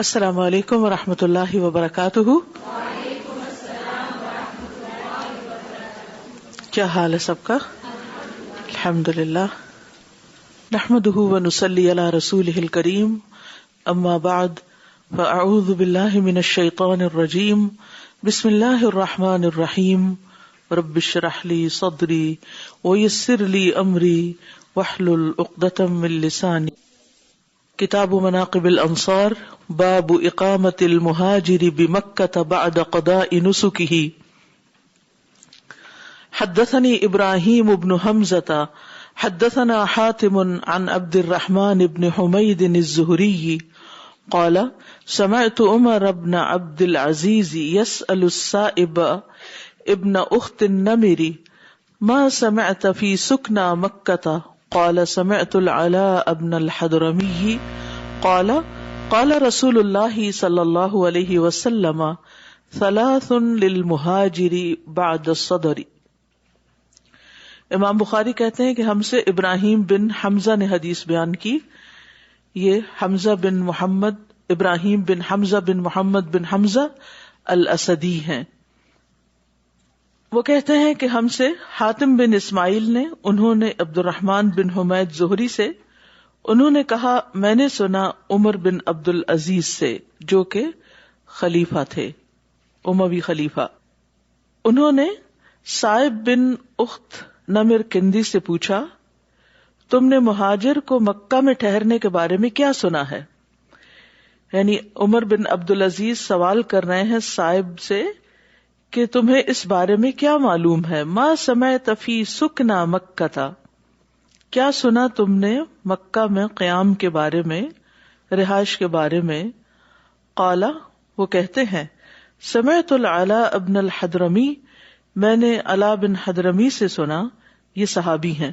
السلام علیکم ورحمۃ اللہ وبرکاتہ۔ کیا حال ہے سب کا؟ الحمدللہ، نحمدہ ونصلی علی رسولہ الکریم، اما بعد فاعوذ باللہ من الشیطان الرجیم، بسم اللہ الرحمن الرحیم، رب اشرح لی صدری ویسر لی امری واحلل عقدۃ من لسانی۔ کتاب مناقب الانصار، باب اقامت المہاجر بمکۃ بعد قضاء نسکہ۔ حدثني ابراہیم بن حمزة حدثنا حاتم عن عبد الرحمن بن حمید الزہری قال سمعت عمر بن عبد العزیز يسأل السائب ابن اخت النمر ما سمعت في سكنى مكة قال سمعت العلاء بن الحضرمي قال قال رسول الله صلی اللہ علیہ وسلم ثلاث للمہاجر بعد الصدر۔ امام بخاری کہتے ہیں کہ ہم سے ابراہیم بن حمزہ نے حدیث بیان کی۔ یہ حمزہ بن محمد، ابراہیم بن حمزہ بن محمد بن حمزہ الاسدی ہیں۔ وہ کہتے ہیں کہ ہم سے حاتم بن اسماعیل نے، انہوں نے عبد الرحمن بن حمید زہری سے، انہوں نے کہا میں نے سنا عمر بن عبد العزیز سے جو کہ خلیفہ تھے، اموی خلیفہ۔ انہوں نے سائب بن اخت نمر کندی سے پوچھا تم نے مہاجر کو مکہ میں ٹھہرنے کے بارے میں کیا سنا ہے؟ یعنی عمر بن عبد العزیز سوال کر رہے ہیں سائب سے کہ تمہیں اس بارے میں کیا معلوم ہے۔ ما سمعت فی سکنا مکہ تھا، کیا سنا تم نے مکہ میں قیام کے بارے میں، رہائش کے بارے میں؟ قالا، وہ کہتے ہیں سمعت العلاء ابن الحضرمی، میں نے علاء بن حضرمی سے سنا، یہ صحابی ہیں۔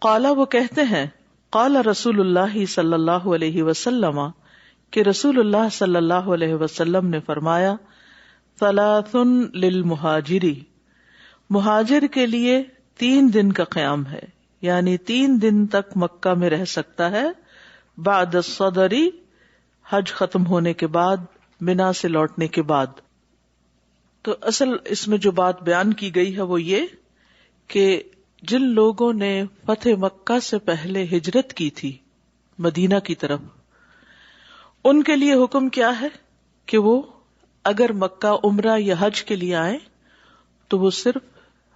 قالا، وہ کہتے ہیں قال رسول اللہ صلی اللہ علیہ وسلم، کہ رسول اللہ صلی اللہ علیہ وسلم نے فرمایا ثلاث للمہاجری، مہاجر کے لیے 3 دن کا قیام ہے، یعنی 3 دن تک مکہ میں رہ سکتا ہے، بعد الصدری، حج ختم ہونے کے بعد، منا سے لوٹنے کے بعد۔ تو اصل اس میں جو بات بیان کی گئی ہے وہ یہ کہ جن لوگوں نے فتح مکہ سے پہلے ہجرت کی تھی مدینہ کی طرف، ان کے لیے حکم کیا ہے کہ وہ اگر مکہ عمرہ یا حج کے لیے آئیں تو وہ صرف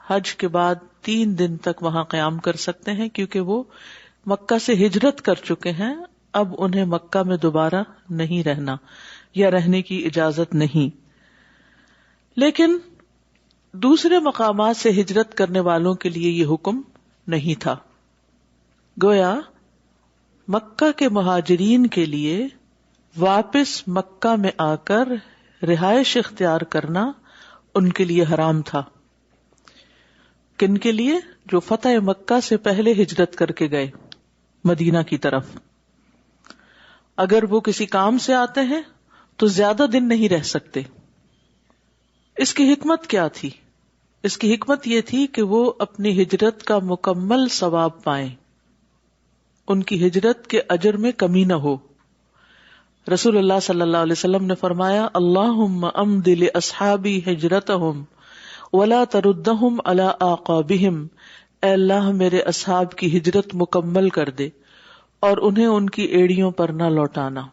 حج کے بعد 3 دن تک وہاں قیام کر سکتے ہیں، کیونکہ وہ مکہ سے ہجرت کر چکے ہیں، اب انہیں مکہ میں دوبارہ نہیں رہنا یا رہنے کی اجازت نہیں۔ لیکن دوسرے مقامات سے ہجرت کرنے والوں کے لیے یہ حکم نہیں تھا۔ گویا مکہ کے مہاجرین کے لیے واپس مکہ میں آ کر رہائش اختیار کرنا ان کے لیے حرام تھا۔ کن کے لیے؟ جو فتح مکہ سے پہلے ہجرت کر کے گئے مدینہ کی طرف۔ اگر وہ کسی کام سے آتے ہیں تو زیادہ دن نہیں رہ سکتے۔ اس کی حکمت کیا تھی؟ اس کی حکمت یہ تھی کہ وہ اپنی ہجرت کا مکمل ثواب پائیں، ان کی ہجرت کے اجر میں کمی نہ ہو۔ رسول اللہ صلی اللہ علیہ وسلم نے فرمایا اللہم امد لاصحابی ہجرتہم ولا تردہم علی اعقابہم، اے اللہ میرے اصحاب کی ہجرت مکمل کر دے اور انہیں ان کی ایڑیوں پر نہ لوٹانا۔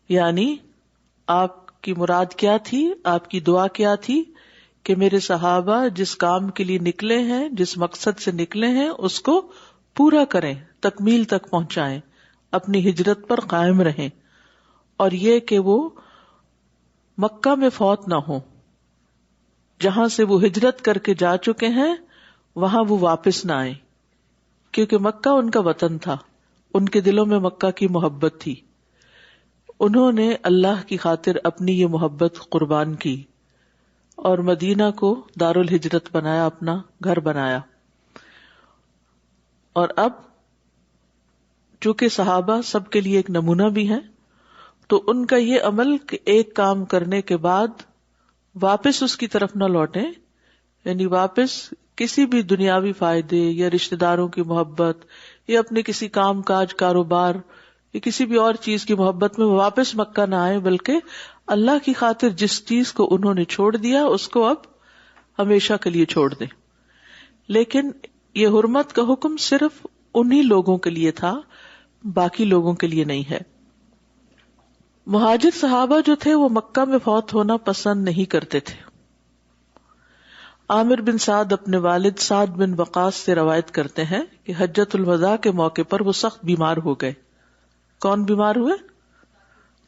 یعنی آپ کی مراد کیا تھی، آپ کی دعا کیا تھی کہ میرے صحابہ جس کام کے لیے نکلے ہیں، جس مقصد سے نکلے ہیں، اس کو پورا کریں، تکمیل تک پہنچائیں، اپنی ہجرت پر قائم رہیں، اور یہ کہ وہ مکہ میں فوت نہ ہو، جہاں سے وہ ہجرت کر کے جا چکے ہیں وہاں وہ واپس نہ آئیں، کیونکہ مکہ ان کا وطن تھا، ان کے دلوں میں مکہ کی محبت تھی، انہوں نے اللہ کی خاطر اپنی یہ محبت قربان کی اور مدینہ کو دار الہجرت بنایا، اپنا گھر بنایا۔ اور اب چونکہ صحابہ سب کے لیے ایک نمونہ بھی ہیں، تو ان کا یہ عمل کہ ایک کام کرنے کے بعد واپس اس کی طرف نہ لوٹیں، یعنی واپس کسی بھی دنیاوی فائدے یا رشتہ داروں کی محبت یا اپنے کسی کام کاج، کاروبار یا کسی بھی اور چیز کی محبت میں واپس مکہ نہ آئے، بلکہ اللہ کی خاطر جس چیز کو انہوں نے چھوڑ دیا اس کو اب ہمیشہ کے لیے چھوڑ دیں. لیکن یہ حرمت کا حکم صرف انہی لوگوں کے لیے تھا، باقی لوگوں کے لیے نہیں ہے. مہاجر صحابہ جو تھے وہ مکہ میں فوت ہونا پسند نہیں کرتے تھے. عامر بن سعد اپنے والد سعد بن وقاص سے روایت کرتے ہیں کہ حجۃ الوداع کے موقع پر وہ سخت بیمار ہو گئے. کون بیمار ہوئے؟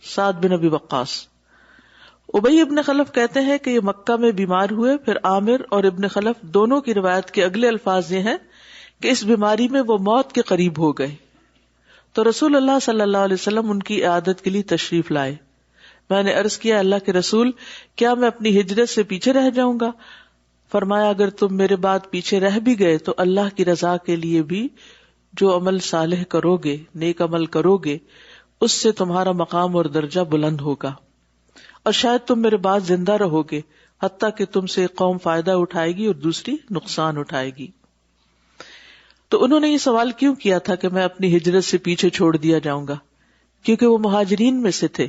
سعد بن ابی وقاص. ابی ابن خلف کہتے ہیں کہ یہ مکہ میں بیمار ہوئے. پھر عامر اور ابن خلف دونوں کی روایت کے اگلے الفاظ یہ ہیں کہ اس بیماری میں وہ موت کے قریب ہو گئے تو رسول اللہ صلی اللہ علیہ وسلم ان کی عیادت کے لیے تشریف لائے. میں نے عرض کیا اللہ کے رسول، کیا میں اپنی ہجرت سے پیچھے رہ جاؤں گا؟ فرمایا اگر تم میرے بعد پیچھے رہ بھی گئے تو اللہ کی رضا کے لیے بھی جو عمل صالح کرو گے، نیک عمل کرو گے، اس سے تمہارا مقام اور درجہ بلند ہوگا، اور شاید تم میرے بعد زندہ رہو گے حتیٰ کہ تم سے ایک قوم فائدہ اٹھائے گی اور دوسری نقصان اٹھائے گی. تو انہوں نے یہ سوال کیوں کیا تھا کہ میں اپنی ہجرت سے پیچھے چھوڑ دیا جاؤں گا؟ کیونکہ وہ مہاجرین میں سے تھے،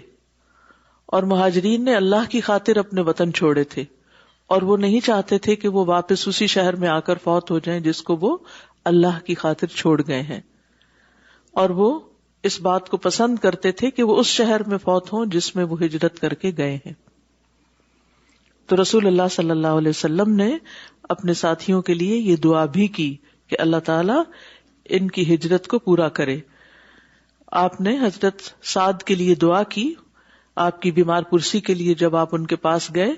اور مہاجرین نے اللہ کی خاطر اپنے وطن چھوڑے تھے، اور وہ نہیں چاہتے تھے کہ وہ واپس اسی شہر میں آ کر فوت ہو جائیں جس کو وہ اللہ کی خاطر چھوڑ گئے ہیں، اور وہ اس بات کو پسند کرتے تھے کہ وہ اس شہر میں فوت ہوں جس میں وہ ہجرت کر کے گئے ہیں. تو رسول اللہ صلی اللہ علیہ وسلم نے اپنے ساتھیوں کے لیے یہ دعا بھی کی کہ اللہ تعالیٰ ان کی ہجرت کو پورا کرے. آپ نے حضرت سعد کے لیے دعا کی. آپ کی بیمار پرسی کے لیے جب آپ ان کے پاس گئے،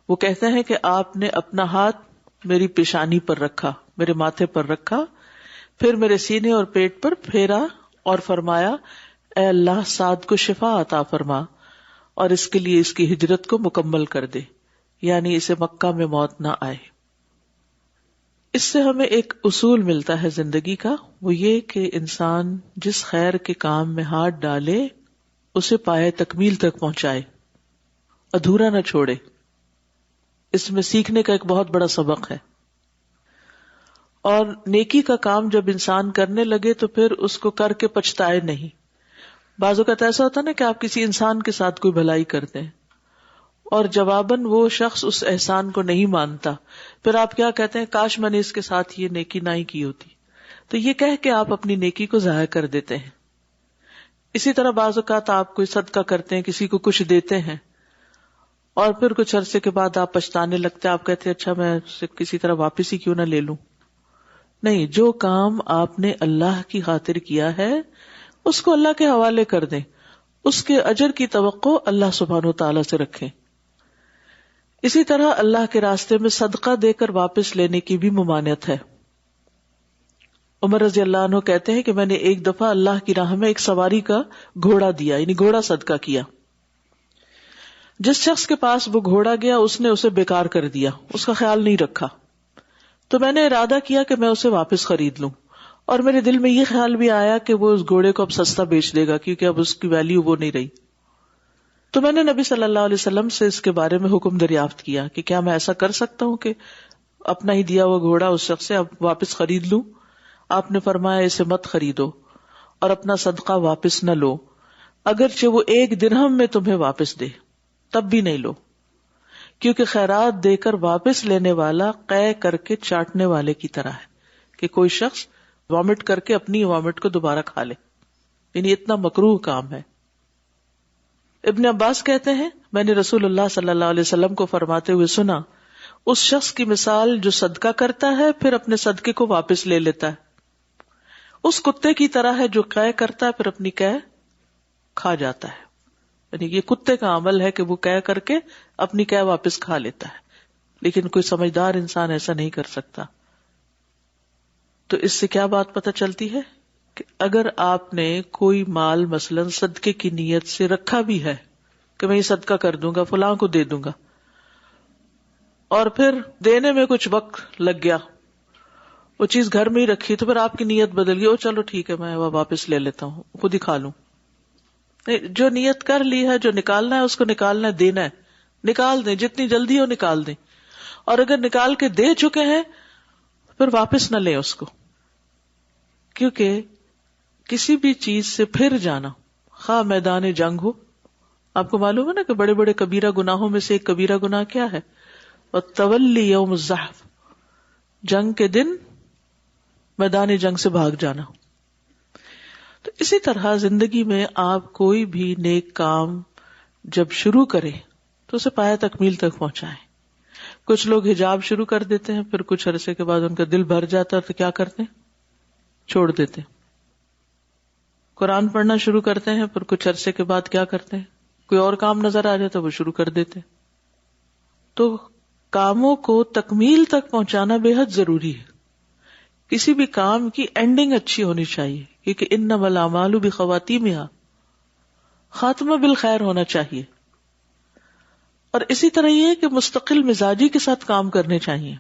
وہ کہتے ہیں کہ آپ نے اپنا ہاتھ میری پیشانی پر رکھا، میرے ماتھے پر رکھا، پھر میرے سینے اور پیٹ پر پھیرا اور فرمایا اے اللہ سعد کو شفا عطا فرما اور اس کے لیے اس کی ہجرت کو مکمل کر دے، یعنی اسے مکہ میں موت نہ آئے. اس سے ہمیں ایک اصول ملتا ہے زندگی کا، وہ یہ کہ انسان جس خیر کے کام میں ہاتھ ڈالے اسے پائے تکمیل تک پہنچائے، ادھورا نہ چھوڑے. اس میں سیکھنے کا ایک بہت بڑا سبق ہے. اور نیکی کا کام جب انسان کرنے لگے تو پھر اس کو کر کے پچھتائے نہیں. بعض اوقات ایسا ہوتا نا کہ آپ کسی انسان کے ساتھ کوئی بھلائی کرتے ہیں اور جواباً وہ شخص اس احسان کو نہیں مانتا، پھر آپ کیا کہتے ہیں، کاش میں نے اس کے ساتھ یہ نیکی نہ ہی کی ہوتی. تو یہ کہہ کے آپ اپنی نیکی کو ضائع کر دیتے ہیں. اسی طرح بعض اوقات آپ کوئی صدقہ کرتے ہیں، کسی کو کچھ دیتے ہیں، اور پھر کچھ عرصے کے بعد آپ پچھتانے لگتے ہیں. آپ کہتے ہیں اچھا میں اسے کسی طرح واپس ہی کیوں نہ لے لوں. نہیں، جو کام آپ نے اللہ کی خاطر کیا ہے اس کو اللہ کے حوالے کر دیں، اس کے اجر کی توقع اللہ سبحانہ و تعالیٰ سے رکھیں. اسی طرح اللہ کے راستے میں صدقہ دے کر واپس لینے کی بھی ممانعت ہے. عمر رضی اللہ عنہ کہتے ہیں کہ میں نے ایک دفعہ اللہ کی راہ میں ایک سواری کا گھوڑا دیا، یعنی گھوڑا صدقہ کیا. جس شخص کے پاس وہ گھوڑا گیا اس نے اسے بیکار کر دیا، اس کا خیال نہیں رکھا. تو میں نے ارادہ کیا کہ میں اسے واپس خرید لوں، اور میرے دل میں یہ خیال بھی آیا کہ وہ اس گھوڑے کو اب سستا بیچ دے گا کیونکہ اب اس کی ویلیو وہ نہیں رہی. تو میں نے نبی صلی اللہ علیہ وسلم سے اس کے بارے میں حکم دریافت کیا کہ کیا میں ایسا کر سکتا ہوں کہ اپنا ہی دیا ہوا گھوڑا اس شخص سے اب واپس خرید لوں؟ آپ نے فرمایا اسے مت خریدو اور اپنا صدقہ واپس نہ لو، اگرچہ وہ 1 درہم میں تمہیں واپس دے تب بھی نہیں لو، کیونکہ خیرات دے کر واپس لینے والا قے کر کے چاٹنے والے کی طرح ہے، کہ کوئی شخص وامٹ کر کے اپنی وامٹ کو دوبارہ کھا لے. یعنی اتنا مکروہ کام ہے. ابن عباس کہتے ہیں میں نے رسول اللہ صلی اللہ علیہ وسلم کو فرماتے ہوئے سنا، اس شخص کی مثال جو صدقہ کرتا ہے پھر اپنے صدقے کو واپس لے لیتا ہے، اس کتے کی طرح ہے جو قے کرتا ہے پھر اپنی قے کھا جاتا ہے. یعنی یہ کتے کا عمل ہے کہ وہ قے کر کے اپنی قے واپس کھا لیتا ہے، لیکن کوئی سمجھدار انسان ایسا نہیں کر سکتا. تو اس سے کیا بات پتہ چلتی ہے کہ اگر آپ نے کوئی مال مثلا صدقے کی نیت سے رکھا بھی ہے کہ میں یہ صدقہ کر دوں گا، فلاں کو دے دوں گا، اور پھر دینے میں کچھ وقت لگ گیا، وہ چیز گھر میں ہی رکھی، تو پھر آپ کی نیت بدل گئی، او چلو ٹھیک ہے میں وہ واپس لے لیتا ہوں، خود ہی کھا لوں. جو نیت کر لی ہے، جو نکالنا ہے اس کو نکالنا ہے، دینا ہے، نکال دیں، جتنی جلدی ہو نکال دیں. اور اگر نکال کے دے چکے ہیں پھر واپس نہ لیں اس کو، کیونکہ کسی بھی چیز سے پھر جانا خواہ میدان جنگ ہو. آپ کو معلوم ہے نا کہ بڑے بڑے کبیرہ گناہوں میں سے ایک کبیرہ گناہ کیا ہے؟ وَالتَّوَلِّ يَوْمُ الزَّحْفِ، جنگ کے دن میدان جنگ سے بھاگ جانا. تو اسی طرح زندگی میں آپ کوئی بھی نیک کام جب شروع کریں تو اسے پایہ تکمیل تک پہنچائیں. کچھ لوگ حجاب شروع کر دیتے ہیں، پھر کچھ عرصے کے بعد ان کا دل بھر جاتا ہے تو کیا کرتے ہیں؟ چھوڑ دیتے ہیں. قرآن پڑھنا شروع کرتے ہیں، پھر کچھ عرصے کے بعد کیا کرتے ہیں؟ کوئی اور کام نظر آ جاتا ہے وہ شروع کر دیتے ہیں. تو کاموں کو تکمیل تک پہنچانا بے حد ضروری ہے. کسی بھی کام کی اینڈنگ اچھی ہونی چاہیے، کیونکہ انما الاعمال بخواتیمہا، خاتمہ بالخیر ہونا چاہیے. اور اسی طرح یہ کہ مستقل مزاجی کے ساتھ کام کرنے چاہیے.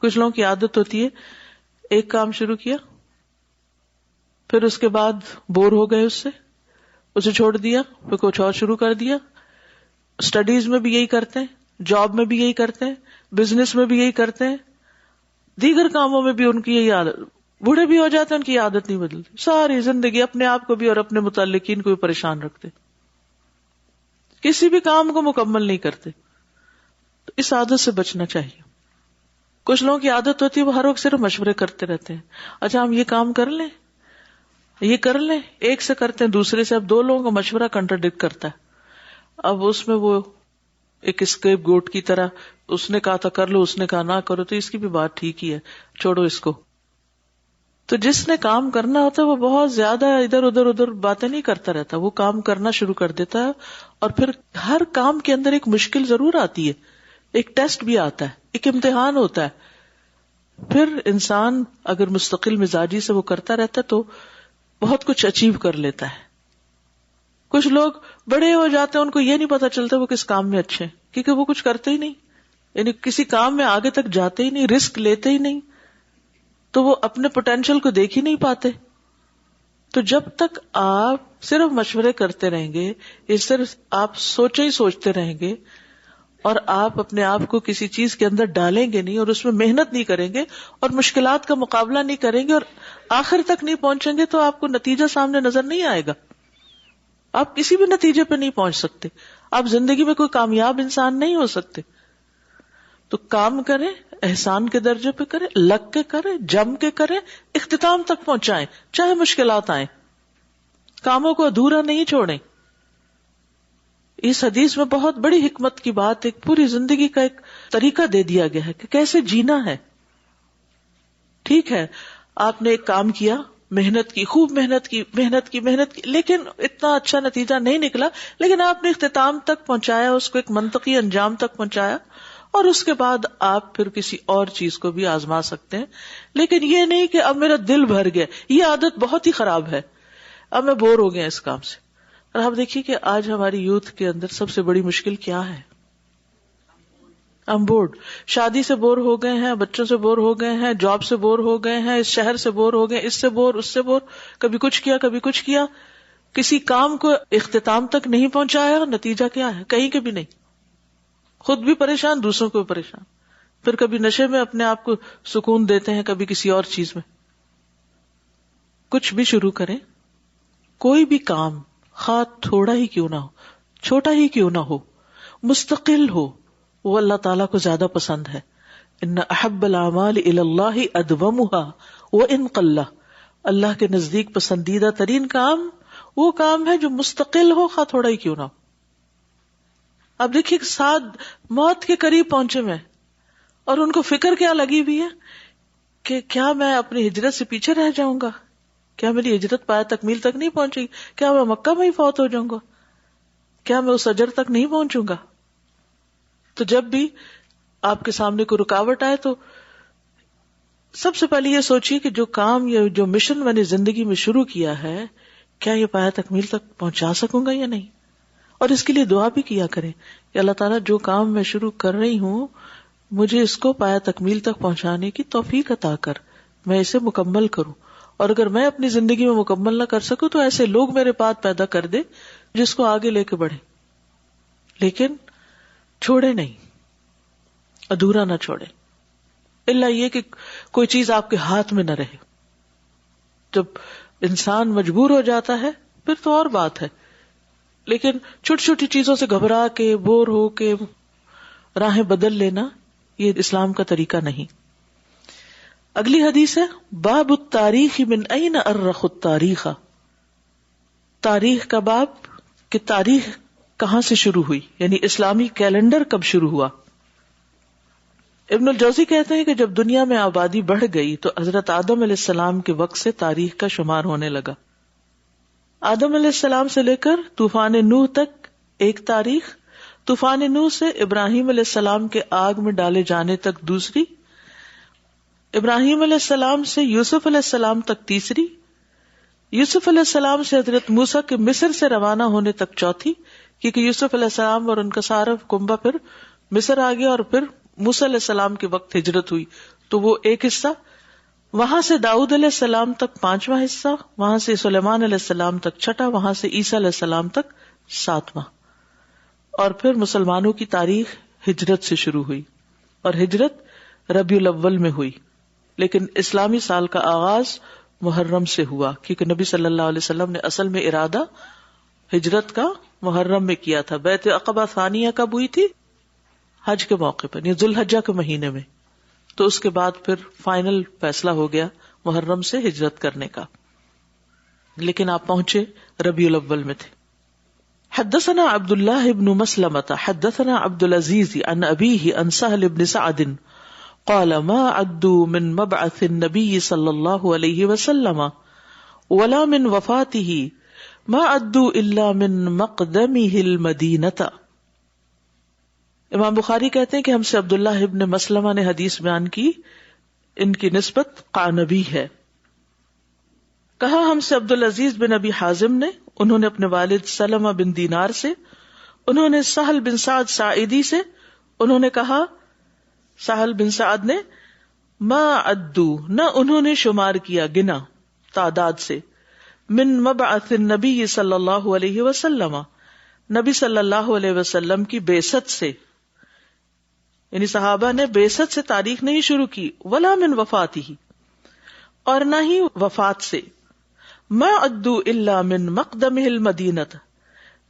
کچھ لوگوں کی عادت ہوتی ہے ایک کام شروع کیا، پھر اس کے بعد بور ہو گئے اس سے، اسے چھوڑ دیا، پھر کچھ اور شروع کر دیا. اسٹڈیز میں بھی یہی کرتے ہیں، جاب میں بھی یہی کرتے ہیں، بزنس میں بھی یہی کرتے ہیں، دیگر کاموں میں بھی ان کی یہی عادت. بوڑھے بھی ہو جاتے ہیں ان کی عادت نہیں بدلتی، ساری زندگی اپنے آپ کو بھی اور اپنے متعلقین کو بھی پریشان رکھتے، کسی بھی کام کو مکمل نہیں کرتے. تو اس عادت سے بچنا چاہیے. کچھ لوگوں کی عادت ہوتی ہے وہ ہر وقت صرف مشورے کرتے رہتے ہیں. اچھا ہم یہ کام کر لیں، یہ کر لیں، ایک سے کرتے ہیں دوسرے سے. اب دو لوگوں کا مشورہ کنٹراڈکٹ کرتا ہے. اب اس میں وہ ایک اسکیپ گوٹ کی طرح، اس نے کہا تھا کر لو، اس نے کہا نہ کرو، تو اس کی بھی بات ٹھیک ہی ہے، چھوڑو اس کو. تو جس نے کام کرنا ہوتا ہے وہ بہت زیادہ ادھر ادھر باتیں نہیں کرتا رہتا، وہ کام کرنا شروع کر دیتا ہے. اور پھر ہر کام کے اندر ایک مشکل ضرور آتی ہے، ایک ٹیسٹ بھی آتا ہے، ایک امتحان ہوتا ہے. پھر انسان اگر مستقل مزاجی سے وہ کرتا رہتا ہے تو بہت کچھ اچیو کر لیتا ہے. کچھ لوگ بڑے ہو جاتے ہیں، ان کو یہ نہیں پتا چلتا وہ کس کام میں اچھے ہیں، کیونکہ وہ کچھ کرتے ہی نہیں، یعنی کسی کام میں آگے تک جاتے ہی نہیں، رسک لیتے ہی نہیں، تو وہ اپنے پوٹینشیل کو دیکھ ہی نہیں پاتے. تو جب تک آپ صرف مشورے کرتے رہیں گے، یہ صرف آپ سوچے ہی سوچتے رہیں گے، اور آپ اپنے آپ کو کسی چیز کے اندر ڈالیں گے نہیں اور اس میں محنت نہیں کریں گے اور مشکلات کا مقابلہ نہیں کریں گے اور آخر تک نہیں پہنچیں گے، تو آپ کو نتیجہ سامنے نظر نہیں آئے گا. آپ کسی بھی نتیجے پہ نہیں پہنچ سکتے، آپ زندگی میں کوئی کامیاب انسان نہیں ہو سکتے. تو کام کریں، احسان کے درجے پہ کریں، لگ کے کریں، جم کے کریں، اختتام تک پہنچائیں چاہے مشکلات آئیں. کاموں کو ادھورا نہیں چھوڑیں. اس حدیث میں بہت بڑی حکمت کی بات، ایک پوری زندگی کا ایک طریقہ دے دیا گیا ہے کہ کیسے جینا ہے. ٹھیک ہے آپ نے ایک کام کیا، محنت کی، خوب محنت کی، لیکن اتنا اچھا نتیجہ نہیں نکلا، لیکن آپ نے اختتام تک پہنچایا، اس کو ایک منطقی انجام تک پہنچایا، اور اس کے بعد آپ پھر کسی اور چیز کو بھی آزما سکتے ہیں. لیکن یہ نہیں کہ اب میرا دل بھر گیا، یہ عادت بہت ہی خراب ہے، اب میں بور ہو گیا اس کام سے. اور آپ دیکھیے کہ آج ہماری یوتھ کے اندر سب سے بڑی مشکل کیا ہے؟ ہم بورڈ، شادی سے بور ہو گئے ہیں، بچوں سے بور ہو گئے ہیں، جاب سے بور ہو گئے ہیں، اس شہر سے بور ہو گئے، اس سے بور، اس سے بور، کبھی کچھ کیا، کسی کام کو اختتام تک نہیں پہنچایا. نتیجہ کیا ہے؟ کہیں کے بھی نہیں. خود بھی پریشان، دوسروں کو بھی پریشان. پھر کبھی نشے میں اپنے آپ کو سکون دیتے ہیں، کبھی کسی اور چیز میں. کچھ بھی شروع کریں، کوئی بھی کام، خواہ تھوڑا ہی کیوں نہ ہو، چھوٹا ہی کیوں نہ ہو، مستقل ہو، وہ اللہ تعالیٰ کو زیادہ پسند ہے. ان احب الاعمال الی اللہ ادومها وان قل، اللہ کے نزدیک پسندیدہ ترین کام وہ کام ہے جو مستقل ہو، خواہ تھوڑا ہی کیوں نہ ہو. اب دیکھیے ساتھ موت کے قریب پہنچے میں، اور ان کو فکر کیا لگی ہوئی ہے کہ کیا میں اپنی ہجرت سے پیچھے رہ جاؤں گا، کیا میری ہجرت پایہ تکمیل تک نہیں پہنچے گی، کیا میں مکہ میں ہی فوت ہو جاؤں گا، کیا میں اس اجر تک نہیں پہنچوں گا. تو جب بھی آپ کے سامنے کوئی رکاوٹ آئے تو سب سے پہلے یہ سوچیے کہ جو کام یا جو مشن میں نے زندگی میں شروع کیا ہے، کیا یہ پایہ تکمیل تک پہنچا سکوں گا یا نہیں. اور اس کے لیے دعا بھی کیا کریں کہ اللہ تعالیٰ جو کام میں شروع کر رہی ہوں مجھے اس کو پایہ تکمیل تک پہنچانے کی توفیق عطا کر، میں اسے مکمل کروں. اور اگر میں اپنی زندگی میں مکمل نہ کر سکوں تو ایسے لوگ میرے پاس پیدا کر دے جس کو آگے لے کے بڑھے. لیکن چھوڑے نہیں، ادھورا نہ چھوڑے، الا یہ کہ کوئی چیز آپ کے ہاتھ میں نہ رہے. جب انسان مجبور ہو جاتا ہے پھر تو اور بات ہے. لیکن چھوٹی چھوٹی چیزوں سے گھبرا کے بور ہو کے راہیں بدل لینا یہ اسلام کا طریقہ نہیں. اگلی حدیث ہے باب التاریخ من این ارخ التاریخ. تاریخ کا باب کہ تاریخ کہاں سے شروع ہوئی، یعنی اسلامی کیلنڈر کب شروع ہوا. ابن الجوزی کہتے ہیں کہ جب دنیا میں آبادی بڑھ گئی تو حضرت آدم علیہ السلام کے وقت سے تاریخ کا شمار ہونے لگا. آدم علیہ السلام سے لے کر طوفان نوح تک ایک تاریخ، طوفان نوح سے ابراہیم علیہ السلام کے آگ میں ڈالے جانے تک دوسری، ابراہیم علیہ السلام سے یوسف علیہ السلام تک تیسری، یوسف علیہ السلام سے حضرت موسیٰ کے مصر سے روانہ ہونے تک چوتھی، کیونکہ یوسف علیہ السلام اور ان کا سارا کنبہ پھر مصر آ گیا اور پھر موسیٰ علیہ السلام کے وقت ہجرت ہوئی تو وہ ایک حصہ، وہاں سے داؤد علیہ السلام تک پانچواں حصہ، وہاں سے سلیمان علیہ السلام تک چھٹا، وہاں سے عیسیٰ علیہ السلام تک ساتواں. اور پھر مسلمانوں کی تاریخ ہجرت سے شروع ہوئی اور ہجرت ربیع الاول میں ہوئی، لیکن اسلامی سال کا آغاز محرم سے ہوا کیونکہ نبی صلی اللہ علیہ وسلم نے اصل میں ارادہ ہجرت کا محرم میں کیا تھا. بیعت عقبہ ثانیہ کب ہوئی تھی؟ حج کے موقع پر، یہ ذوالحجہ کے مہینے میں. تو اس کے بعد پھر فائنل فیصلہ ہو گیا محرم سے ہجرت کرنے کا، لیکن آپ پہنچے ربیع الاول میں تھے. حدثنا عبد اللہ بن مسلمة حدثنا عبد العزیز عن ابیہ عن سہل بن سعد قال ما عدوا من مبعث النبی صلی اللہ علیہ وسلم ولا من وفاته ما عدوا الا من مقدمه المدینة. امام بخاری کہتے ہیں کہ ہم سے عبداللہ ابن مسلمہ نے حدیث بیان کی، ان کی نسبت قعنبی ہے. کہا ہم سے عبدالعزیز بن ابی حازم نے، انہوں نے اپنے والد سلمہ بن دینار سے، انہوں نے سہل بن سعد ساعدی سے، انہوں نے کہا سہل بن سعد نے ما عدو، نہ انہوں نے شمار کیا گنا تعداد سے، من مبعث النبی صلی اللہ علیہ وسلم، نبی صلی اللہ علیہ وسلم کی بعثت سے، یعنی صحابہ نے بعثت سے تاریخ نہیں شروع کی، ولا من وفاتہ، اور نہ ہی وفات سے، ما عدو الا من مقدمہ المدینۃ،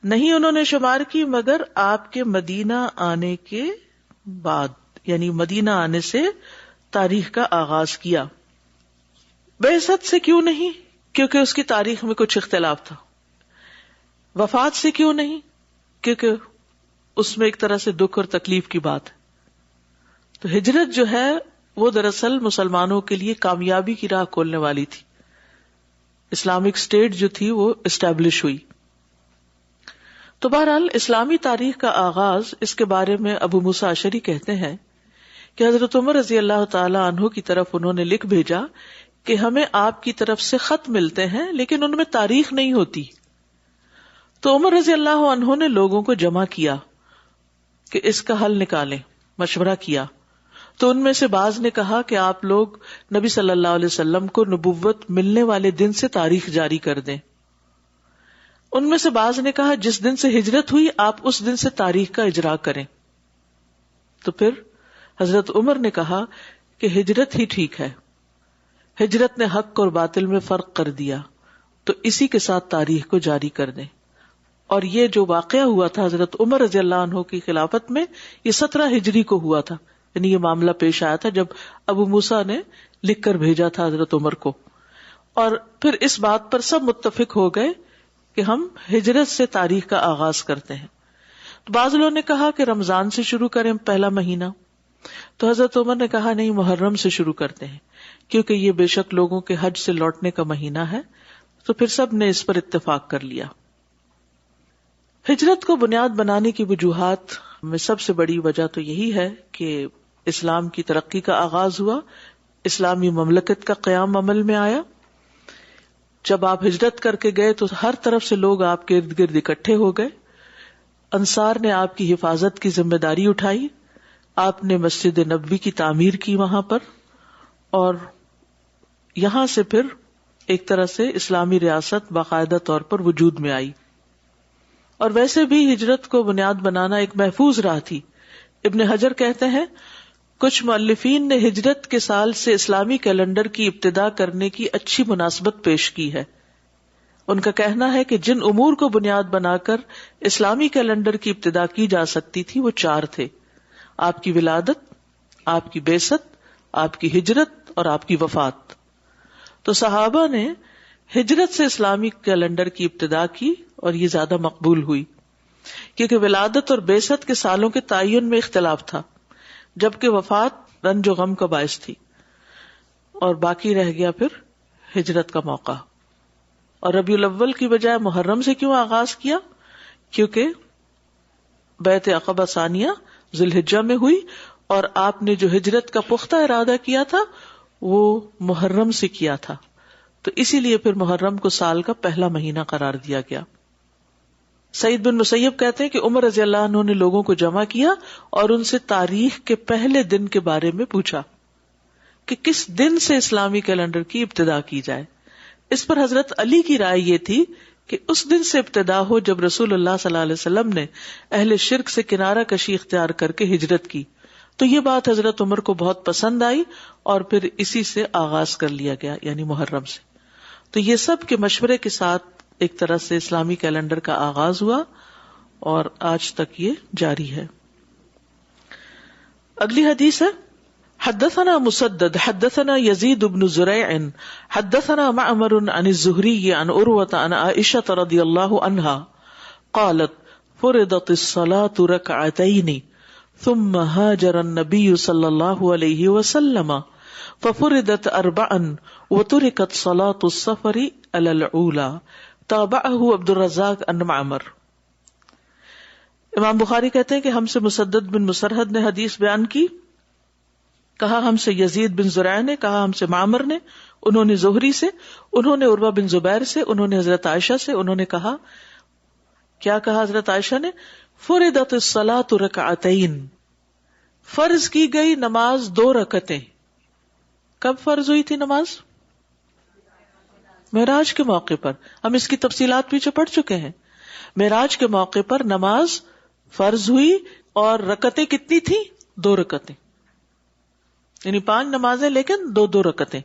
نہیں انہوں نے شمار کی مگر آپ کے مدینہ آنے کے بعد، یعنی مدینہ آنے سے تاریخ کا آغاز کیا. بعثت سے کیوں نہیں؟ کیونکہ اس کی تاریخ میں کچھ اختلاف تھا. وفات سے کیوں نہیں؟ کیونکہ اس میں ایک طرح سے دکھ اور تکلیف کی بات ہے. تو ہجرت جو ہے وہ دراصل مسلمانوں کے لیے کامیابی کی راہ کھولنے والی تھی. اسلامک اسٹیٹ جو تھی وہ اسٹیبلش ہوئی. تو بہرحال اسلامی تاریخ کا آغاز، اس کے بارے میں ابو موسیٰ اشعری کہتے ہیں کہ حضرت عمر رضی اللہ تعالی عنہ کی طرف انہوں نے لکھ بھیجا کہ ہمیں آپ کی طرف سے خط ملتے ہیں لیکن ان میں تاریخ نہیں ہوتی. تو عمر رضی اللہ عنہ نے لوگوں کو جمع کیا کہ اس کا حل نکالیں، مشورہ کیا. تو ان میں سے بعض نے کہا کہ آپ لوگ نبی صلی اللہ علیہ وسلم کو نبوت ملنے والے دن سے تاریخ جاری کر دیں. ان میں سے بعض نے کہا جس دن سے ہجرت ہوئی آپ اس دن سے تاریخ کا اجرا کریں. تو پھر حضرت عمر نے کہا کہ ہجرت ہی ٹھیک ہے، ہجرت نے حق اور باطل میں فرق کر دیا، تو اسی کے ساتھ تاریخ کو جاری کر دیں. اور یہ جو واقعہ ہوا تھا حضرت عمر رضی اللہ عنہ کی خلافت میں، یہ 17 ہجری کو ہوا تھا، یعنی یہ معاملہ پیش آیا تھا جب ابو موسیٰ نے لکھ کر بھیجا تھا حضرت عمر کو. اور پھر اس بات پر سب متفق ہو گئے کہ ہم ہجرت سے تاریخ کا آغاز کرتے ہیں. تو بعض لوگوں نے کہا کہ رمضان سے شروع کریں پہلا مہینہ، تو حضرت عمر نے کہا نہیں، محرم سے شروع کرتے ہیں کیونکہ یہ بے شک لوگوں کے حج سے لوٹنے کا مہینہ ہے. تو پھر سب نے اس پر اتفاق کر لیا. ہجرت کو بنیاد بنانے کی وجوہات میں سب سے بڑی وجہ تو یہی ہے کہ اسلام کی ترقی کا آغاز ہوا، اسلامی مملکت کا قیام عمل میں آیا. جب آپ ہجرت کر کے گئے تو ہر طرف سے لوگ آپ کے ارد گرد اکٹھے ہو گئے. انصار نے آپ کی حفاظت کی ذمہ داری اٹھائی، آپ نے مسجد نبوی کی تعمیر کی وہاں پر، اور یہاں سے پھر ایک طرح سے اسلامی ریاست باقاعدہ طور پر وجود میں آئی. اور ویسے بھی ہجرت کو بنیاد بنانا ایک محفوظ راہ تھی. ابن حجر کہتے ہیں کچھ مؤلفین نے ہجرت کے سال سے اسلامی کیلنڈر کی ابتدا کرنے کی اچھی مناسبت پیش کی ہے، ان کا کہنا ہے کہ جن امور کو بنیاد بنا کر اسلامی کیلنڈر کی ابتدا کی جا سکتی تھی وہ 4 تھے: آپ کی ولادت، آپ کی بعثت، آپ کی ہجرت اور آپ کی وفات. تو صحابہ نے ہجرت سے اسلامی کیلنڈر کی ابتدا کی اور یہ زیادہ مقبول ہوئی، کیونکہ ولادت اور بعثت کے سالوں کے تعین میں اختلاف تھا، جبکہ وفات رنج و غم کا باعث تھی، اور باقی رہ گیا پھر ہجرت کا موقع. اور ربیع الاول کی بجائے محرم سے کیوں آغاز کیا؟ کیونکہ بیعت عقبہ ثانیہ ذی الحجہ میں ہوئی اور آپ نے جو ہجرت کا پختہ ارادہ کیا تھا وہ محرم سے کیا تھا، تو اسی لیے پھر محرم کو سال کا پہلا مہینہ قرار دیا گیا. سعید بن مسیب کہتے ہیں کہ عمر رضی اللہ عنہ نے لوگوں کو جمع کیا اور ان سے تاریخ کے پہلے دن کے بارے میں پوچھا کہ کس دن سے اسلامی کیلنڈر کی ابتدا کی جائے. اس پر حضرت علی کی رائے یہ تھی کہ اس دن سے ابتدا ہو جب رسول اللہ صلی اللہ علیہ وسلم نے اہل شرک سے کنارہ کشی اختیار کر کے ہجرت کی. تو یہ بات حضرت عمر کو بہت پسند آئی اور پھر اسی سے آغاز کر لیا گیا، یعنی محرم سے. تو یہ سب کے مشورے کے ساتھ ایک طرح سے اسلامی کیلنڈر کا آغاز ہوا اور آج تک یہ جاری ہے. اگلی حدیث ہے: حدثنا مسدد حدثنا يزيد بن زريع حدثنا معمر عن الزهري عن عروة عن عائشة رضي الله عنها قالت فرضت الصلاة ركعتين ثم هاجر النبي صلى الله عليه وسلم ففرضت 4 وتركت صلاة السفر على الأولى تابعه عبد الرزاق عن معمر. امام بخاری کہتے ہیں کہ ہم سے مسدد بن مسرہد نے حدیث بیان کی، کہا ہم سے یزید بن زرع نے، کہا ہم سے معمر نے، انہوں نے زہری سے، انہوں نے عروہ بن زبیر سے، انہوں نے حضرت عائشہ سے. انہوں نے کہا، کیا کہا حضرت عائشہ نے؟ فرضت الصلاۃ رکعتین، فرض کی گئی نماز 2 رکعتیں. کب فرض ہوئی تھی نماز؟ معراج کے موقع پر. ہم اس کی تفصیلات پیچھے پڑھ چکے ہیں. معراج کے موقع پر نماز فرض ہوئی اور رکعتیں کتنی تھی؟ 2 رکعتیں، یعنی 5 نمازیں لیکن 2 رکعتیں.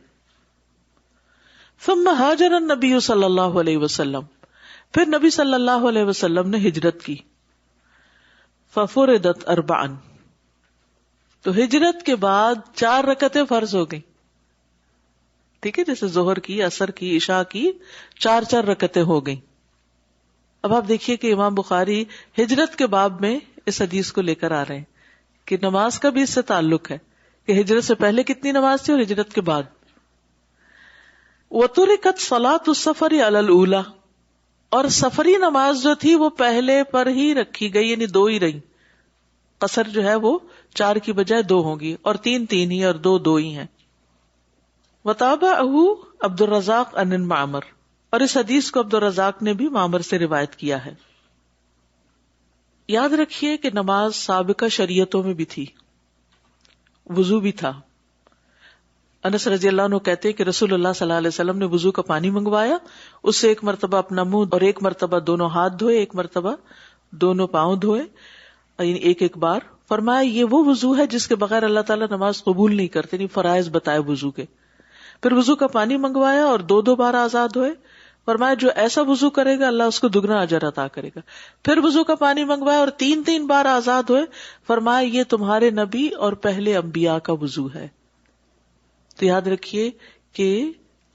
ثم ہاجر النبی صلی اللہ علیہ وسلم، پھر نبی صلی اللہ علیہ وسلم نے ہجرت کی. ففرضت 4، تو ہجرت کے بعد 4 رکعتیں فرض ہو گئیں. ٹھیک ہے، جیسے ظہر کی، عصر کی، عشاء کی 4 رکعتیں ہو گئیں. اب آپ دیکھیے کہ امام بخاری ہجرت کے باب میں اس حدیث کو لے کر آ رہے ہیں کہ نماز کا بھی اس سے تعلق ہے کہ ہجرت سے پہلے کتنی نماز تھی اور ہجرت کے بعد. وَتُرِكَتْ صَلَاةُ السَّفَرِ عَلَى الْأُولَى، اور سفری نماز جو تھی وہ پہلے پر ہی رکھی گئی، یعنی 2 ہی رہی. قصر جو ہے وہ 4 کی بجائے 2 ہوگی، اور 3 ہی اور 2 ہی ہیں. وَتَابَعَهُ عبد الرزاق عن معمر، اور اس حدیث کو عبد الرزاق نے بھی معمر سے روایت کیا ہے. یاد رکھیے کہ نماز سابقہ شریعتوں میں بھی تھی، وضو بھی تھا. انس رضی اللہ عنہ کہتے کہ رسول اللہ صلی اللہ علیہ وسلم نے وضو کا پانی منگوایا، اس سے ایک مرتبہ اپنا منہ اور ایک مرتبہ دونوں ہاتھ دھوئے، ایک مرتبہ دونوں پاؤں دھوئے، یعنی ایک بار. فرمایا یہ وہ وضو ہے جس کے بغیر اللہ تعالیٰ نماز قبول نہیں کرتے، نہیں فرائض بتائے وضو کے. پھر وضو کا پانی منگوایا اور 2 بار آزاد ہوئے. فرمایا جو ایسا وضو کرے گا اللہ اس کو دگنا اجر عطا کرے گا. پھر وضو کا پانی منگوایا اور 3 بار آزاد ہوئے. فرمایا یہ تمہارے نبی اور پہلے انبیاء کا وضو ہے. تو یاد رکھیے کہ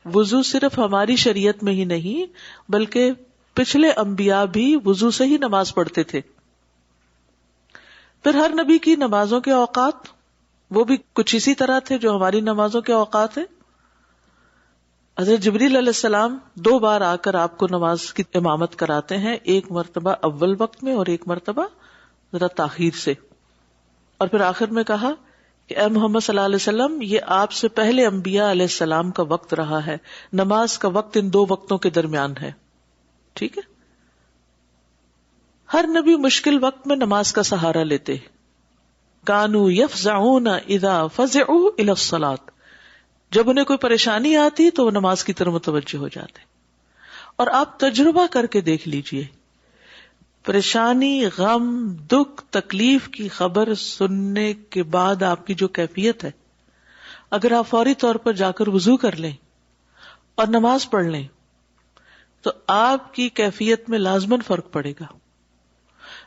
وضو صرف ہماری شریعت میں ہی نہیں بلکہ پچھلے انبیاء بھی وضو سے ہی نماز پڑھتے تھے. پھر ہر نبی کی نمازوں کے اوقات وہ بھی کچھ اسی طرح تھے جو ہماری نمازوں کے اوقات ہیں. حضرت جبریل علیہ السلام 2 بار آ کر آپ کو نماز کی امامت کراتے ہیں، ایک مرتبہ اول وقت میں اور ایک مرتبہ ذرا تاخیر سے. اور پھر آخر میں کہا کہ اے محمد صلی اللہ علیہ وسلم یہ آپ سے پہلے انبیاء علیہ السلام کا وقت رہا ہے، نماز کا وقت ان 2 وقتوں کے درمیان ہے. ٹھیک ہے. ہر نبی مشکل وقت میں نماز کا سہارا لیتے. کانوا یفزعون اذا فزعوا الی الصلاۃ، جب انہیں کوئی پریشانی آتی تو وہ نماز کی طرف متوجہ ہو جاتے. اور آپ تجربہ کر کے دیکھ لیجئے، پریشانی، غم، دکھ، تکلیف کی خبر سننے کے بعد آپ کی جو کیفیت ہے، اگر آپ فوری طور پر جا کر وضو کر لیں اور نماز پڑھ لیں تو آپ کی کیفیت میں لازماً فرق پڑے گا.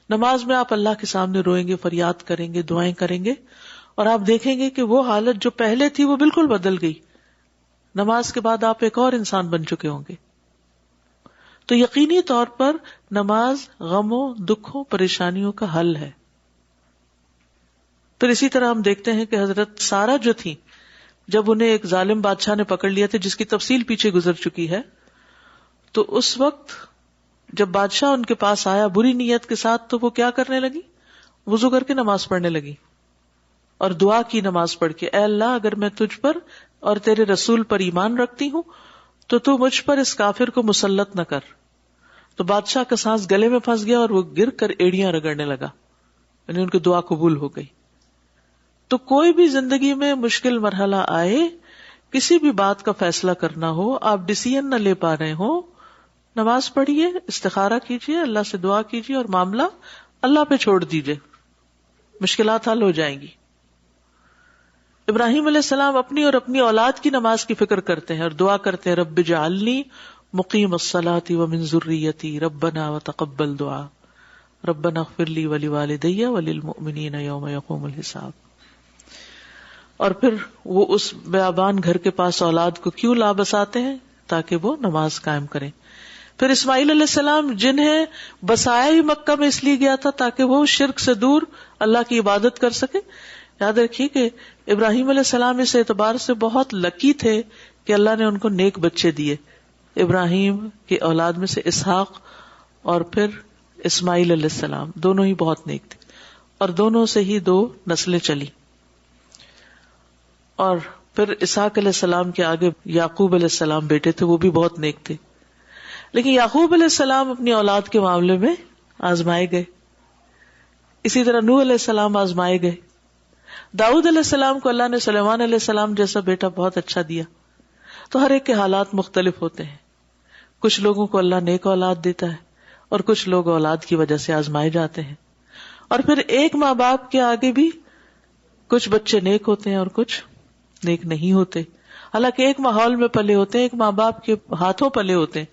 نماز میں آپ اللہ کے سامنے روئیں گے، فریاد کریں گے، دعائیں کریں گے، اور آپ دیکھیں گے کہ وہ حالت جو پہلے تھی وہ بالکل بدل گئی. نماز کے بعد آپ ایک اور انسان بن چکے ہوں گے. تو یقینی طور پر نماز غموں، دکھوں، پریشانیوں کا حل ہے. پھر اسی طرح ہم دیکھتے ہیں کہ حضرت سارہ جو تھی، جب انہیں ایک ظالم بادشاہ نے پکڑ لیا تھا، جس کی تفصیل پیچھے گزر چکی ہے، تو اس وقت جب بادشاہ ان کے پاس آیا بری نیت کے ساتھ، تو وہ کیا کرنے لگی؟ وضو کر کے نماز پڑھنے لگی اور دعا کی نماز پڑھ کے، اے اللہ اگر میں تجھ پر اور تیرے رسول پر ایمان رکھتی ہوں تو تو مجھ پر اس کافر کو مسلط نہ کر. تو بادشاہ کا سانس گلے میں پھنس گیا اور وہ گر کر ایڑیاں رگڑنے لگا، یعنی ان کی دعا قبول ہو گئی. تو کوئی بھی زندگی میں مشکل مرحلہ آئے، کسی بھی بات کا فیصلہ کرنا ہو، آپ ڈیسیژن نہ لے پا رہے ہو، نماز پڑھیے، استخارہ کیجیے، اللہ سے دعا کیجیے اور معاملہ اللہ پہ چھوڑ دیجیے، مشکلات حل ہو جائیں گی. ابراہیم علیہ السلام اپنی اور اپنی اولاد کی نماز کی فکر کرتے ہیں اور دعا کرتے ہیں، رب اجعلنی مقیم الصلاۃ ومن ذریتی ربنا وتقبل دعا ربنا اغفر لی ولوالدی وللمؤمنین یوم یقوم الحساب. اور پھر وہ اس بیابان گھر کے پاس اولاد کو کیوں لا بساتے ہیں؟ تاکہ وہ نماز قائم کریں. پھر اسماعیل علیہ السلام جنہیں بسایا ہی مکہ میں اس لیے گیا تھا تاکہ وہ شرک سے دور اللہ کی عبادت کر سکے. یاد رکھیے کہ ابراہیم علیہ السلام اس اعتبار سے بہت لکی تھے کہ اللہ نے ان کو نیک بچے دیے. ابراہیم کی اولاد میں سے اسحاق اور پھر اسماعیل علیہ السلام دونوں ہی بہت نیک تھے، اور دونوں سے ہی 2 نسلیں چلی. اور پھر اسحاق علیہ السلام کے آگے یعقوب علیہ السلام بیٹے تھے، وہ بھی بہت نیک تھے. لیکن یعقوب علیہ السلام اپنی اولاد کے معاملے میں آزمائے گئے. اسی طرح نوح علیہ السلام آزمائے گئے. داؤد علیہ السلام کو اللہ نے سلیمان علیہ السلام جیسا بیٹا بہت اچھا دیا. تو ہر ایک کے حالات مختلف ہوتے ہیں. کچھ لوگوں کو اللہ نیک اولاد دیتا ہے اور کچھ لوگ اولاد کی وجہ سے آزمائے جاتے ہیں. اور پھر ایک ماں باپ کے آگے بھی کچھ بچے نیک ہوتے ہیں اور کچھ نیک نہیں ہوتے. حالانکہ ایک ماحول میں پلے ہوتے ہیں، ایک ماں باپ کے ہاتھوں پلے ہوتے ہیں،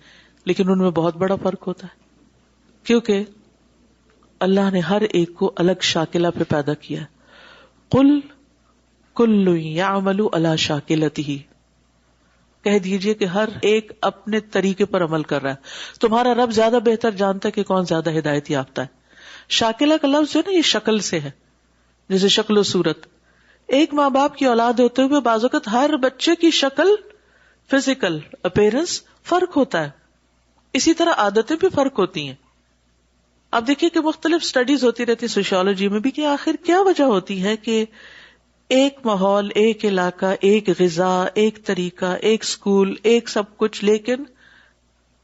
لیکن ان میں بہت بڑا فرق ہوتا ہے، کیونکہ اللہ نے ہر ایک کو الگ شاکلہ پہ پیدا کیا. قل کل یعمل علی شاکلتہ، کہہ دیجئے کہ ہر ایک اپنے طریقے پر عمل کر رہا ہے. تمہارا رب زیادہ بہتر جانتا ہے کہ کون زیادہ ہدایت یافتہ ہے. شاکلہ کا لفظ جو ہے نا، یہ شکل سے ہے، جیسے شکل و صورت. ایک ماں باپ کی اولاد ہوتے ہوئے بعض اوقات ہر بچے کی شکل، فزیکل اپیرنس فرق ہوتا ہے. اسی طرح عادتیں بھی فرق ہوتی ہیں. اب دیکھیے کہ مختلف سٹڈیز ہوتی رہتی سوشیولوجی میں بھی کہ آخر کیا وجہ ہوتی ہے کہ ایک ماحول، ایک علاقہ، ایک غذا، ایک طریقہ، ایک سکول، ایک سب کچھ، لیکن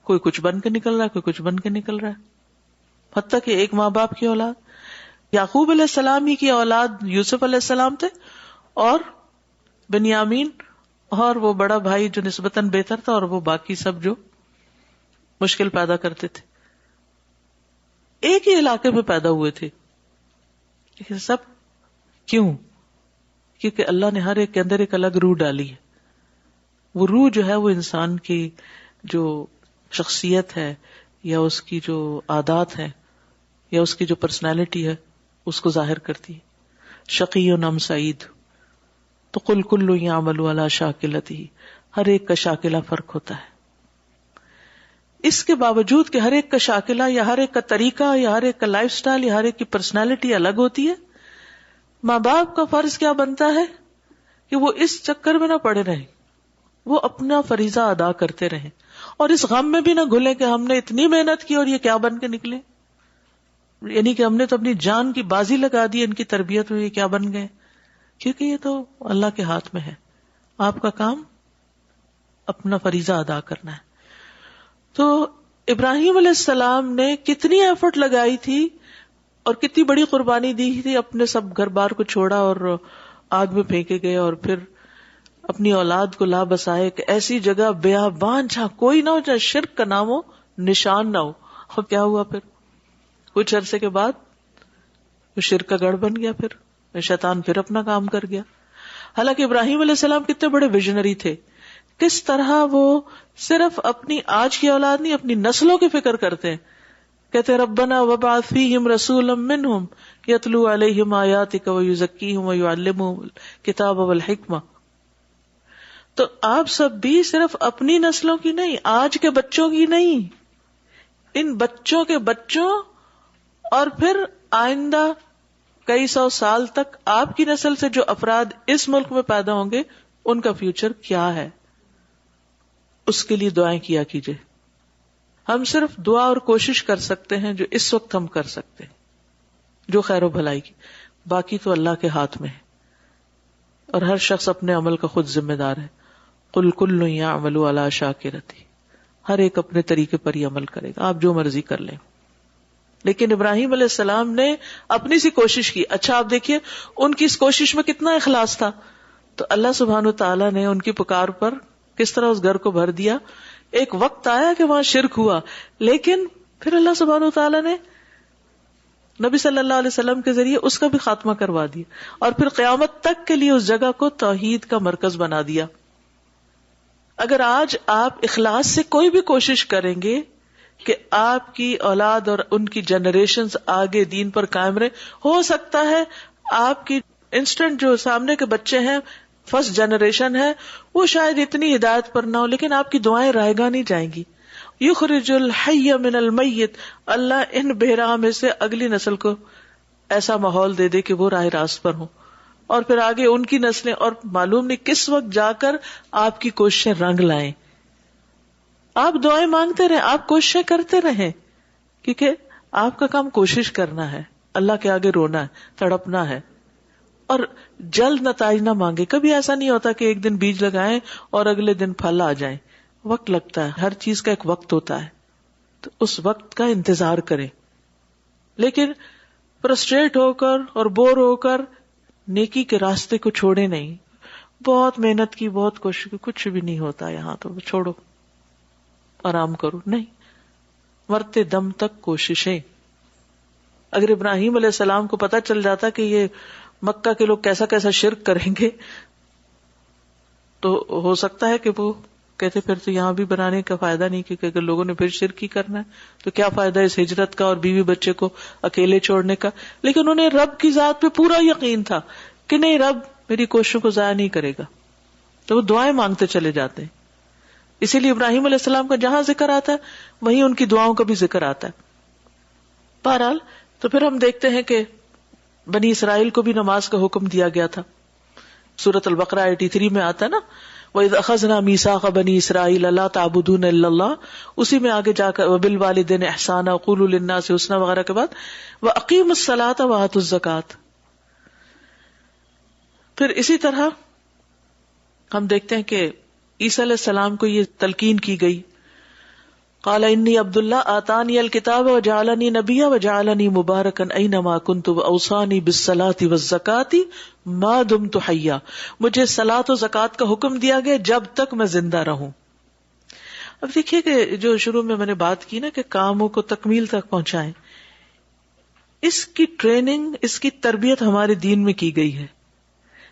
کوئی کچھ بن کے نکل رہا ہے، کوئی کچھ بن کے نکل رہا ہے. حتیٰ کہ ایک ماں باپ کی اولاد، یعقوب علیہ السلام ہی کی اولاد یوسف علیہ السلام تھے، اور بنیامین اور وہ بڑا بھائی جو نسبتاً بہتر تھا، اور وہ باقی سب جو مشکل پیدا کرتے تھے. ایک ہی علاقے میں پیدا ہوئے تھے، لیکن سب کیوں؟ کیونکہ اللہ نے ہر ایک کے اندر ایک الگ روح ڈالی ہے. وہ روح جو ہے وہ انسان کی جو شخصیت ہے یا اس کی جو عادات ہیں یا اس کی جو پرسنالٹی ہے اس کو ظاہر کرتی ہے. شقی ام سعید. تو قل کل یعمل علی شاکلتہ، ہر ایک کا شاکلہ فرق ہوتا ہے. اس کے باوجود کہ ہر ایک کا شاکلہ یا ہر ایک کا طریقہ یا ہر ایک کا لائف سٹائل یا ہر ایک کی پرسنالٹی الگ ہوتی ہے، ماں باپ کا فرض کیا بنتا ہے کہ وہ اس چکر میں نہ پڑے رہیں، وہ اپنا فریضہ ادا کرتے رہیں اور اس غم میں بھی نہ گھلیں کہ ہم نے اتنی محنت کی اور یہ کیا بن کے نکلے. یعنی کہ ہم نے تو اپنی جان کی بازی لگا دی ان کی تربیت میں، یہ کیا بن گئے. کیونکہ یہ تو اللہ کے ہاتھ میں ہے. آپ کا کام اپنا فریضہ ادا کرنا ہے. تو ابراہیم علیہ السلام نے کتنی ایفرٹ لگائی تھی اور کتنی بڑی قربانی دی تھی. اپنے سب گھر بار کو چھوڑا اور آگ میں پھینکے گئے، اور پھر اپنی اولاد کو لا بسائے کہ ایسی جگہ بیابان جہاں کوئی نہ ہو، جہاں شرک کا نام ہو نشان نہ ہو. اور کیا ہوا پھر؟ کچھ عرصے کے بعد وہ شرک کا گڑھ بن گیا، پھر شیطان پھر اپنا کام کر گیا. حالانکہ ابراہیم علیہ السلام کتنے بڑے ویژنری تھے کس طرح وہ صرف اپنی آج کی اولاد نہیں، اپنی نسلوں کی فکر کرتے ہیں. کہتے ربنا وابعث فیہم رسولا منہم یتلو علیہم آیاتک ویزکیہم ویعلمہم الکتاب والحکمہ. تو آپ سب بھی صرف اپنی نسلوں کی نہیں، آج کے بچوں کی نہیں، ان بچوں کے بچوں اور پھر آئندہ کئی سو سال تک آپ کی نسل سے جو افراد اس ملک میں پیدا ہوں گے ان کا فیوچر کیا ہے، اس کے لیے دعائیں کیا کیجئے. ہم صرف دعا اور کوشش کر سکتے ہیں جو اس وقت ہم کر سکتے ہیں، جو خیر و بھلائی کی، باقی تو اللہ کے ہاتھ میں ہے اور ہر شخص اپنے عمل کا خود ذمہ دار ہے. قل کل یعمل علی شاکرتہ، ہر ایک اپنے طریقے پر ہی عمل کرے گا، آپ جو مرضی کر لیں. لیکن ابراہیم علیہ السلام نے اپنی سی کوشش کی. اچھا آپ دیکھیے ان کی اس کوشش میں کتنا اخلاص تھا. تو اللہ سبحانہ وتعالیٰ نے ان کی پکار پر کس طرح اس گھر کو بھر دیا. ایک وقت آیا کہ وہاں شرک ہوا، لیکن پھر اللہ سبحانہ وتعالیٰ نے نبی صلی اللہ علیہ وسلم کے ذریعے اس کا بھی خاتمہ کروا دیا، اور پھر قیامت تک کے لیے اس جگہ کو توحید کا مرکز بنا دیا. اگر آج آپ اخلاص سے کوئی بھی کوشش کریں گے کہ آپ کی اولاد اور ان کی جنریشنز آگے دین پر قائم رہے، ہو سکتا ہے آپ کی انسٹنٹ جو سامنے کے بچے ہیں، فرسٹ جنریشن ہے، وہ شاید اتنی ہدایت پر نہ ہو، لیکن آپ کی دعائیں رائے گاہ نہیں جائیں گی. یخرج الحی من المیت، اللہ ان بہراہ میں سے اگلی نسل کو ایسا ماحول دے دے کہ وہ راہ راست پر ہوں، اور پھر آگے ان کی نسلیں، اور معلوم نہیں کس وقت جا کر آپ کی کوششیں رنگ لائیں. آپ دعائیں مانگتے رہیں، آپ کوششیں کرتے رہیں، کیونکہ آپ کا کام کوشش کرنا ہے، اللہ کے آگے رونا ہے، تڑپنا ہے، اور جلد نتائج نہ مانگے. کبھی ایسا نہیں ہوتا کہ ایک دن بیج لگائیں اور اگلے دن پھل آ جائیں. وقت لگتا ہے، ہر چیز کا ایک وقت ہوتا ہے، تو اس وقت کا انتظار کریں. لیکن فرسٹریٹ ہو کر اور بور ہو کر نیکی کے راستے کو چھوڑے نہیں. بہت محنت کی، بہت کوشش کی، کچھ بھی نہیں ہوتا یہاں، تو چھوڑو، آرام کرو. نہیں، مرتے دم تک کوششیں. اگر ابراہیم علیہ السلام کو پتا چل جاتا کہ یہ مکہ کے لوگ کیسا کیسا شرک کریں گے، تو ہو سکتا ہے کہ وہ کہتے پھر تو یہاں بھی بنانے کا فائدہ نہیں، کیونکہ اگر لوگوں نے پھر شرک ہی کرنا ہے تو کیا فائدہ اس ہجرت کا اور بیوی بچے کو اکیلے چھوڑنے کا. لیکن انہیں رب کی ذات پہ پورا یقین تھا کہ نہیں، رب میری کوششوں کو ضائع نہیں کرے گا، تو وہ دعائیں مانگتے چلے جاتے ہیں. اسی لیے ابراہیم علیہ السلام کا جہاں ذکر آتا ہے وہیں ان کی دعاؤں کا بھی ذکر آتا ہے. بہرحال تو پھر ہم دیکھتے ہیں کہ بنی اسرائیل کو بھی نماز کا حکم دیا گیا تھا. سورۃ البقرہ 83 میں آتا ہے نا، وَإِذْ أَخَذْنَا مِيثَاقَ بَنِي إِسْرَائِيلَ لَا تَعْبُدُونَ إِلَّا اللَّهَ، اسی میں آگے جا کر وَبِالْوَالِدَيْنِ إِحْسَانًا وَقُولُوا لِلنَّاسِ حُسْنًا وغیرہ کے بعد وَأَقِیمُوا الصَّلَاةَ وَآتُوا الزَّکَاةَ. پھر اسی طرح ہم دیکھتے ہیں کہ عیسیٰ علیہ السلام کو یہ تلقین کی گئی، قال انی عبد اللہ آتانی الکتاب وجعلنی نبیا وجعلنی مبارکا اینما کنت واوصانی بالصلاۃ والزکاۃ ما دمت حیا. مجھے صلاۃ و زکوٰۃ کا حکم دیا گیا جب تک میں زندہ رہوں. اب دیکھیے کہ جو شروع میں نے بات کی نا کہ کاموں کو تکمیل تک پہنچائیں، اس کی ٹریننگ، اس کی تربیت ہمارے دین میں کی گئی ہے.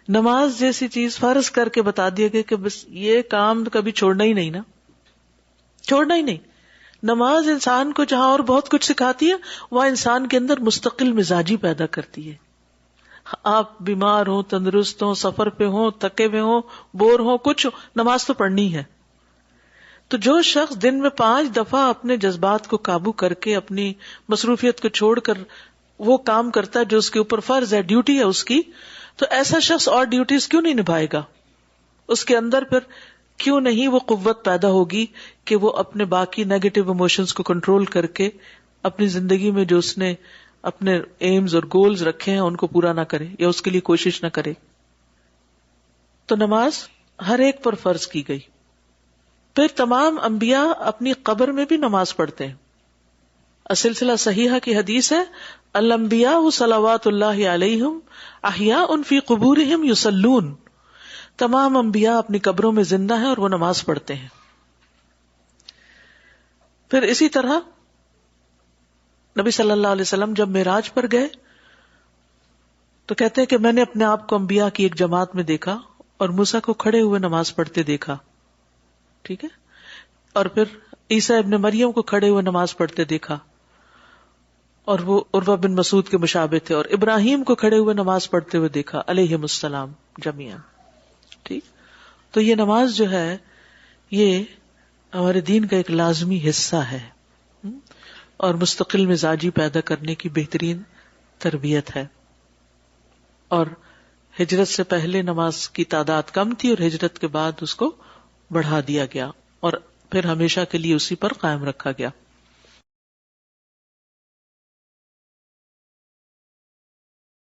نماز جیسی چیز فرض کر کے بتا دیا گیا کہ بس یہ کام کبھی چھوڑنا ہی نہیں نا، چھوڑنا ہی نہیں. نماز انسان کو جہاں اور بہت کچھ سکھاتی ہے، وہاں انسان کے اندر مستقل مزاجی پیدا کرتی ہے. آپ بیمار ہوں، تندرست ہوں، سفر پہ ہوں، تھکے ہوئے ہوں، بور ہوں، کچھ ہو، نماز تو پڑھنی ہے. تو جو شخص دن میں 5 دفعہ اپنے جذبات کو قابو کر کے اپنی مصروفیت کو چھوڑ کر وہ کام کرتا ہے جو اس کے اوپر فرض ہے، ڈیوٹی ہے اس کی، تو ایسا شخص اور ڈیوٹیز کیوں نہیں نبھائے گا؟ اس کے اندر پھر کیوں نہیں وہ قوت پیدا ہوگی کہ وہ اپنے باقی نیگیٹو ایموشنز کو کنٹرول کر کے اپنی زندگی میں جو اس نے اپنے ایمز اور گولز رکھے ہیں ان کو پورا نہ کرے یا اس کے لیے کوشش نہ کرے. تو نماز ہر ایک پر فرض کی گئی. پھر تمام انبیاء اپنی قبر میں بھی نماز پڑھتے ہیں. سلسلہ صحیحہ کی حدیث ہے، الانبیاء صلوات اللہ علیہم احیاء فی قبورہم یصلون. تمام انبیاء اپنی قبروں میں زندہ ہیں اور وہ نماز پڑھتے ہیں. پھر اسی طرح نبی صلی اللہ علیہ وسلم جب معراج پر گئے تو کہتے ہیں کہ میں نے اپنے آپ کو انبیاء کی ایک جماعت میں دیکھا اور موسیٰ کو کھڑے ہوئے نماز پڑھتے دیکھا. ٹھیک ہے. اور پھر عیسیٰ ابن مریم کو کھڑے ہوئے نماز پڑھتے دیکھا اور وہ عروہ بن مسعود کے مشابہ تھے. اور ابراہیم کو کھڑے ہوئے نماز پڑھتے ہوئے دیکھا علیہم السلام جمیعا. ٹھیک. تو یہ نماز جو ہے یہ ہمارے دین کا ایک لازمی حصہ ہے اور مستقل مزاجی پیدا کرنے کی بہترین تربیت ہے. اور ہجرت سے پہلے نماز کی تعداد کم تھی اور ہجرت کے بعد اس کو بڑھا دیا گیا اور پھر ہمیشہ کے لیے اسی پر قائم رکھا گیا.